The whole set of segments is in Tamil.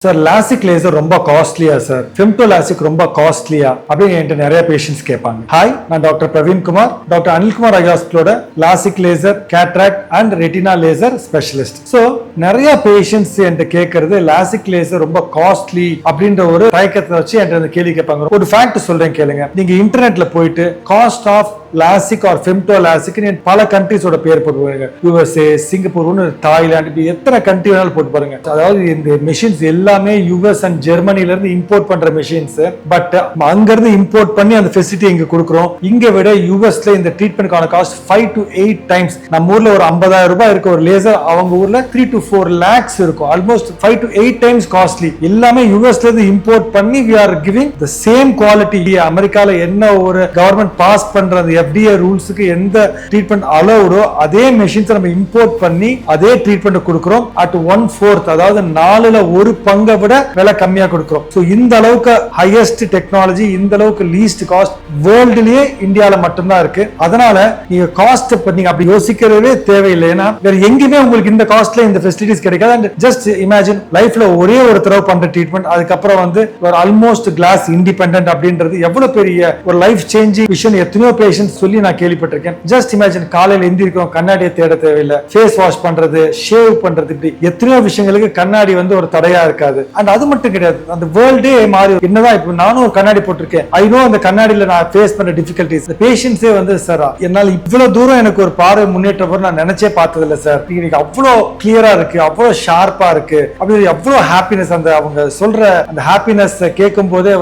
சார் லாசிக் லேசர் ரொம்ப காஸ்ட்லியா சார், ஃபெம்டோ லாசிக் ரொம்ப காஸ்ட்லியா அப்படின்னு என்கிட்ட நிறைய பேஷண்ட்ஸ் கேட்பாங்க. ஹாய், நான் doctor Praveen Kumar, doctor Anilkumar eye ஹாஸ்பிட்டலோட LASIK laser, cataract and retina laser specialist. So நிறைய பேஷண்ட்ஸ் என்கிட்ட கேட்கறது லாசிக் லேசர் ரொம்ப காஸ்ட்லி அப்படின்ற ஒரு தயக்கத்தை வச்சு என்கிட்ட கேள்வி கேட்பாங்க. ஒரு ஃபேக்ட் சொல்றேன் கேளுங்க. நீங்க இன்டர்நெட்ல போயிட்டு cost of LASIK or femto LASIK பல கண்ட்ரிஸோட பேர் போட்டு பாருங்க. யூஎஸ்ஏ, சிங்கப்பூர், தாய்லாந்து, இப்படி எத்தனை கண்ட்ரி வேணாலும் போட்டு பாருங்க. அதாவது இந்த மெஷின்ஸ் எல்லாமே யூஎஸ் அண்ட் ஜெர்மனில இருந்து இம்போர்ட் பண்ற மெஷின்ஸ். பட் அங்க இருந்து இம்போர்ட் பண்ணி அந்த ஃபெசிலிட்டி இங்க கொடுக்குறோம். இங்க விட யூஎஸ்ல இந்த ட்ரீட்மெண்ட்கான காஸ்ட் 5 to 8 டைம்ஸ். நம்ம ஊர்ல ஒரு 50,000 ரூபாய் இருக்க ஒரு லேசர் அவங்க ஊர்ல 3 to 4 lakhs இருக்கும். Almost 5 to 8 times costly. எல்லாமே யூஎஸ்ல இருந்து இம்போர்ட் பண்ணி we are giving the same quality. அமெரிக்கால என்ன ஒரு கவர்மெண்ட் பாஸ் பண்ற அந்த FDA ரூல்ஸ்க்கு எந்த ட்ரீட்மெண்ட் அலோவ்டோ அதே மெஷின்ஸ் நம்ம இம்போர்ட் பண்ணி அதே ட்ரீட்மெண்ட் கொடுக்கிறோம். at 1/4, அதாவது 4ல 1 பங்கை விட விலை கம்மியா கொடுக்கிறோம். சோ இந்த அளவுக்கு ஹையஸ்ட் டெக்னாலஜி, இந்த அளவுக்கு லீஸ்ட் காஸ்ட் வேர்ல்டுலயே இந்தியால மட்டும்தான் இருக்கு. அதனால நீங்க காஸ்ட் நீங்க அப்படி யோசிக்கிறதே தேவையில்லை. ஏன்னா வேற எங்கேயுமே உங்களுக்கு இந்த காஸ்ட்ல இந்த ஃபெசிலிட்டிஸ் கிடைக்காது. அண்ட் ஜஸ்ட் இமேஜின், லைஃப்ல ஒரே ஒரு தடவை பண்ற ட்ரீட்மெண்ட், அதுக்கப்புறம் ஒரு ஆல்மோஸ்ட் கிளாஸ் இண்டிபெண்டன்ட் அப்படின்றது எவ்வளவு பெரிய ஒரு லைஃப் சேஞ்சிங் விஷயம். எத்தனையோ பேஷண்ட் சொல்லி நான் கேள்விப்பட்டிருக்கேன். ஜஸ்ட் இமேஜின், காலையில எந்திரிக்கிறோம், கண்ணாடியை தேட தேவையில்லை, ஃபேஸ் வாஷ் பண்றது, ஷேவ் பண்றது, இப்படி எத்தனையோ விஷயங்களுக்கு கண்ணாடி ஒரு தடையா இருக்காது. அண்ட் அது மட்டும் கிடையாது, அந்த வேர்ல்டே மாறி. என்னதான் இப்போ நானும் ஒரு கண்ணாடி போட்டிருக்கேன், ஐ நோ அந்த கண்ணாடியில நான் ஃபேஸ் பண்ற டிஃபிகல்டிஸ். பேஷண்ட்ஸே சார், என்னால இவ்வளவு தூரம் எனக்கு ஒரு பார்வை முன்னேற்றம் நான் நினைச்சே பார்த்தது இல்லை சார். இன்னைக்கு அவ்வளவு கிளியரா இருக்கு, அவ்வளவு ஷார்ப்பா இருக்கு, அப்படி அவ்வளவு ஹாப்பினஸ். அந்த அவங்க சொல்ற அந்த ஹாப்பினஸ் கேட்கும் போதே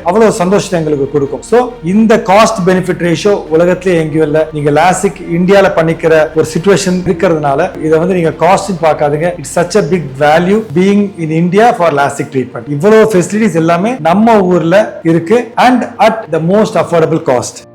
அவ்வளவு சந்தோஷத்தை எங்களுக்கு கொடுக்கும். சோ இந்த காஸ்ட் பெனிஃபிட் ரேஷியோ உலகத்திலே எங்கேயும் இல்ல. நீங்க லாசிக் இந்தியால பண்ணிக்கிற ஒரு சிச்சுவேஷன் இருக்கிறதுனால இதை நீங்க காஸ்ட் பார்க்காதீங்க. It's such a big value being in India for LASIK treatment. இவ்வளவு ஃபெசிலிட்டிஸ் எல்லாமே நம்ம ஊர்ல இருக்கு and at the most affordable cost.